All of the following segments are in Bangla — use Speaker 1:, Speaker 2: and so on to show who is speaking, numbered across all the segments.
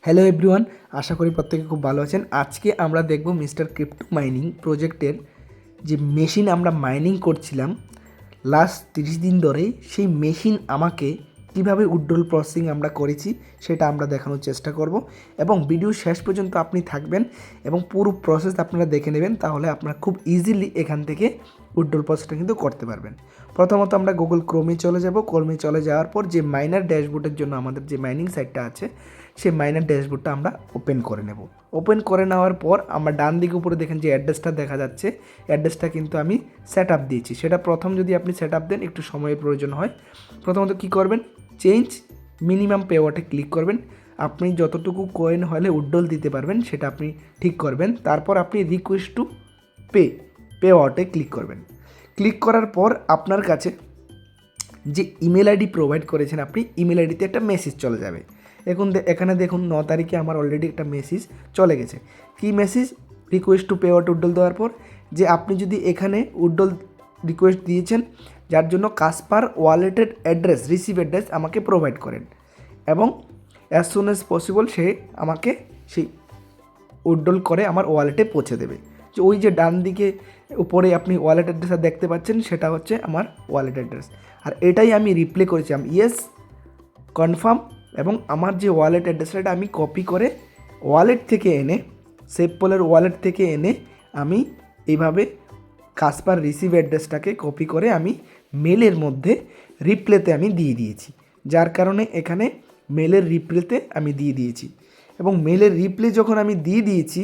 Speaker 1: হ্যালো এভরিওয়ান, আশা করি প্রত্যেকে খুব ভালো আছেন। আজকে আমরা দেখব মিস্টার ক্রিপ্টো মাইনিং প্রজেক্টের যে মেশিন আমরা মাইনিং করছিলাম লাস্ট 30 দিন ধরে, সেই মেশিন আমাকে কীভাবে উইথড্রল প্রসেসিং আমরা করেছি সেটা আমরা দেখানোর চেষ্টা করব এবং ভিডিও শেষ পর্যন্ত আপনি থাকবেন এবং পুরো প্রসেস আপনারা দেখে নেবেন, তাহলে আপনারা খুব ইজিলি এখান থেকে উইথড্রল প্রসেসটা কিন্তু করতে পারবেন। প্রথমত আমরা গুগল ক্রোমে চলে যাব। ক্রোমে চলে যাওয়ার পর যে মাইনার ড্যাশবোর্ডের জন্য আমাদের যে মাইনিং সাইটটা আছে সেই মাইনার ড্যাশবোর্ডটা আমরা ওপেন করে নেব। ওপেন করে নেওয়ার পর আমার ডান দিকে উপরে দেখেন যে অ্যাড্রেসটা দেখা যাচ্ছে, অ্যাড্রেসটা কিন্তু আমি সেট আপ দিয়েছি। সেটা প্রথম যদি আপনি সেট আপ দেন একটু সময়ের প্রয়োজন হয়। প্রথমত কী করবেন, চেঞ্জ মিনিমাম পেওয়ার্টে ক্লিক করবেন। আপনি যতটুকু কয়েন হলে উইথড্রল দিতে পারবেন সেটা আপনি ঠিক করবেন। তারপর আপনি রিকোয়েস্ট টু পেওয়ার্টে ক্লিক করবেন। ক্লিক করার পর আপনার কাছে যে ইমেল আইডি প্রোভাইড করেছেন আপনি, ইমেল আইডিতে একটা মেসেজ চলে যাবে। এখানে দেখুন 9 তারিখে আমার অলরেডি একটা মেসেজ চলে গেছে। কি message? Request to pay out withdrawal দেওয়ার পর যে আপনি যদি এখানে উইথড্রল রিকোয়েস্ট দিয়েছেন, যার জন্য কাসপার ওয়ালেটের অ্যাড্রেস, রিসিভ অ্যাড্রেস আমাকে প্রোভাইড করেন এবং অ্যাজ সুন অ্যাজ পসিবল সে আমাকে সেই উইথড্রল করে আমার ওয়ালেটে পৌঁছে দেবে। যে ওই যে ডান দিকে উপরে আপনি ওয়ালেট অ্যাড্রেসটা দেখতে পাচ্ছেন, সেটা হচ্ছে আমার ওয়ালেট অ্যাড্রেস। আর এটাই আমি রিপ্লে করেছিলাম ইয়েস কনফার্ম, এবং আমার যে ওয়ালেট অ্যাড্রেসটা আমি কপি করে ওয়ালেট থেকে এনে, সেভপলের ওয়ালেট থেকে এনে আমি এইভাবে কাসপার রিসিভ অ্যাড্রেসটাকে কপি করে আমি মেলের মধ্যে রিপ্লেতে আমি দিয়ে দিয়েছি। যার কারণে এখানে মেলের রিপ্লেতে আমি দিয়ে দিয়েছি এবং মেলের রিপ্লে যখন আমি দিয়ে দিয়েছি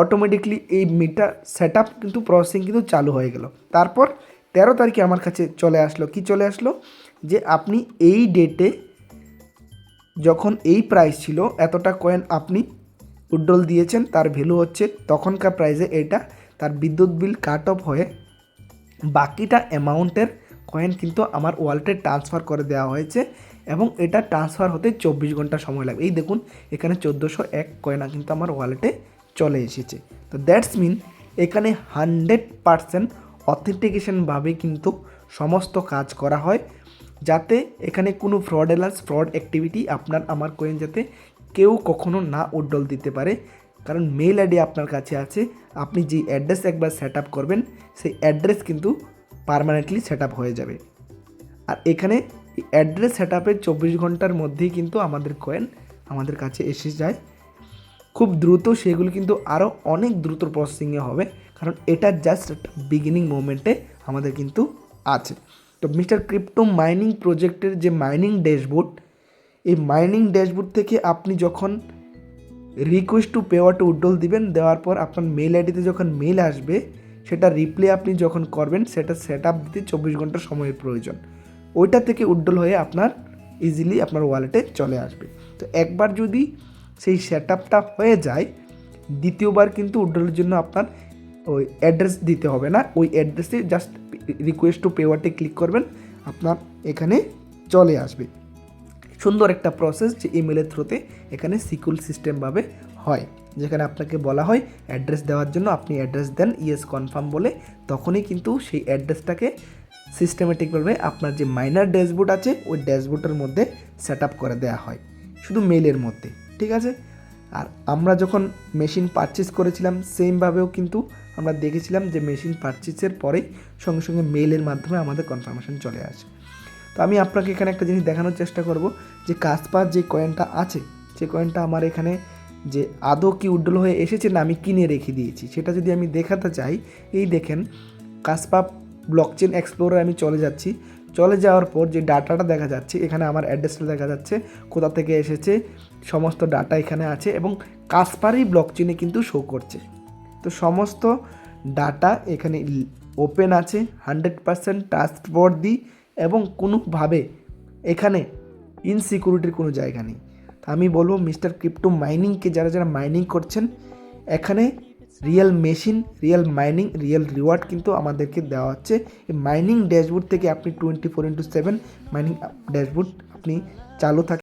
Speaker 1: অটোমেটিকলি এই মিটা সেট আপ কিন্তু প্রসেসিং কিন্তু চালু হয়ে গেল। তারপর 13 তারিখে আমার কাছে চলে আসলো, কি চলে আসলো যে আপনি এই ডেটে যখন এই প্রাইস ছিল এতটা কয়েন আপনি উইথড্রল দিয়েছেন, তার ভ্যালু হচ্ছে তখনকার প্রাইসে এটা, তার বিদ্যুৎ বিল কাট অফ হয়ে বাকিটা অ্যামাউন্টের কয়েন কিন্তু আমার ওয়ালেটে ট্রান্সফার করে দেওয়া হয়েছে এবং এটা ট্রান্সফার হতে 24 ঘন্টা সময় লাগবে। এই দেখুন এখানে 1401 কয়েন কিন্তু আমার ওয়ালেটে চলে এসেছে। তো দ্যাটস মিন এখানে 100% অথেন্টিকেশনভাবে কিন্তু সমস্ত কাজ করা হয়, যাতে এখানে কোনো ফ্রড অ্যাক্টিভিটি আপনার আমার কয়েন যাতে কেউ কখনো না উইথড্রল দিতে পারে। কারণ মেল আইডি আপনার কাছে আছে, আপনি যে অ্যাড্রেস একবার সেট আপ করবেন সেই অ্যাড্রেস কিন্তু পার্মানেন্টলি সেট আপ হয়ে যাবে। আর এখানে অ্যাড্রেস সেট আপের 24 ঘন্টার মধ্যেই কিন্তু আমাদের কয়েন আমাদের কাছে এসে যায় খুব দ্রুত। সেগুলো কিন্তু আরও অনেক দ্রুত প্রসেসিংয়ে হবে, কারণ এটা জাস্ট একটা বিগিনিং মোমেন্টে আমাদের কিন্তু আছে। তো মিস্টার ক্রিপ্টো মাইনিং প্রজেক্টের যে মাইনিং ড্যাশবোর্ড, এই মাইনিং ড্যাশবোর্ড থেকে আপনি যখন request to pay out withdrawal দিবেন, দেওয়ার পর আপনার মেল আইডিতে যখন মেল আসবে সেটা রিপ্লে আপনি যখন করবেন সেটা সেট আপ দিতে 24 ঘন্টা সময়ের প্রয়োজন। ওইটা থেকে উইথড্রল হয়ে আপনার ইজিলি আপনার ওয়ালেটে চলে আসবে। তো একবার যদি সেই সেট আপটা হয়ে যায়, দ্বিতীয়বার কিন্তু উইথড্রলের জন্য আপনার ওই অ্যাড্রেস দিতে হবে না, ওই অ্যাড্রেসে জাস্ট রিকোয়েস্ট টু পে আউটে ক্লিক করবেন, আপনার এখানে চলে আসবে। সুন্দর একটা প্রসেস যে ইমেলের থ্রুতে এখানে সিকিউর সিস্টেমভাবে হয়, যেখানে আপনাকে বলা হয় অ্যাড্রেস দেওয়ার জন্য, আপনি অ্যাড্রেস দেন ইয়েস কনফার্ম বলে, তখনই কিন্তু সেই অ্যাড্রেসটাকে সিস্টেমেটিকভাবে আপনার যে মাইনার ড্যাশবোর্ড আছে ওই ড্যাশবোর্ডের মধ্যে সেট আপ করে দেওয়া হয়, শুধু মেলের মধ্যে, ঠিক আছে। আর আমরা যখন মেশিন পারচেস করেছিলাম সেমভাবেও কিন্তু আমরা দেখেছিলাম যে মেশিন পারচেসের পরেই সঙ্গে সঙ্গে মেলের মাধ্যমে আমাদের কনফার্মেশন চলে আসে। তো আমি আপনাকে এখানে একটা জিনিস দেখানোর চেষ্টা করব যে কাসপার যে কয়েনটা আছে, যে কয়েনটা আমার এখানে যে আদৌ কি উইথড্রল হয়ে এসেছে না আমি কিনে রেখে দিয়েছি, সেটা যদি আমি দেখাতে চাই, এই দেখেন কাসপার ব্লকচেন এক্সপ্লোরার আমি চলে যাচ্ছি। চলে যাওয়ার পর যে ডাটাটা দেখা যাচ্ছে, এখানে আমার অ্যাড্রেসটা দেখা যাচ্ছে, কোথা থেকে এসেছে সমস্ত ডাটা এখানে আছে এবং কাসপারই ব্লকচেনে কিন্তু শো করছে। তো সমস্ত ডাটা এখানে ওপেন আছে, 100% ট্রাস্টওয়ার্দি এবং কোনোভাবে এখানে ইনসিকিউরিটির কোনো জায়গা নেই। তো আমি বলবো মিস্টার ক্রিপ্টো মাইনিংকে যারা যারা মাইনিং করছেন, এখানে real machine, real mining, real reward কিন্তু আমাদেরকে দেওয়া হচ্ছে। এই মাইনিং ড্যাশবোর্ড থেকে আপনি 24/7 মাইনিং ড্যাশবোর্ড আপনি চালু থাকে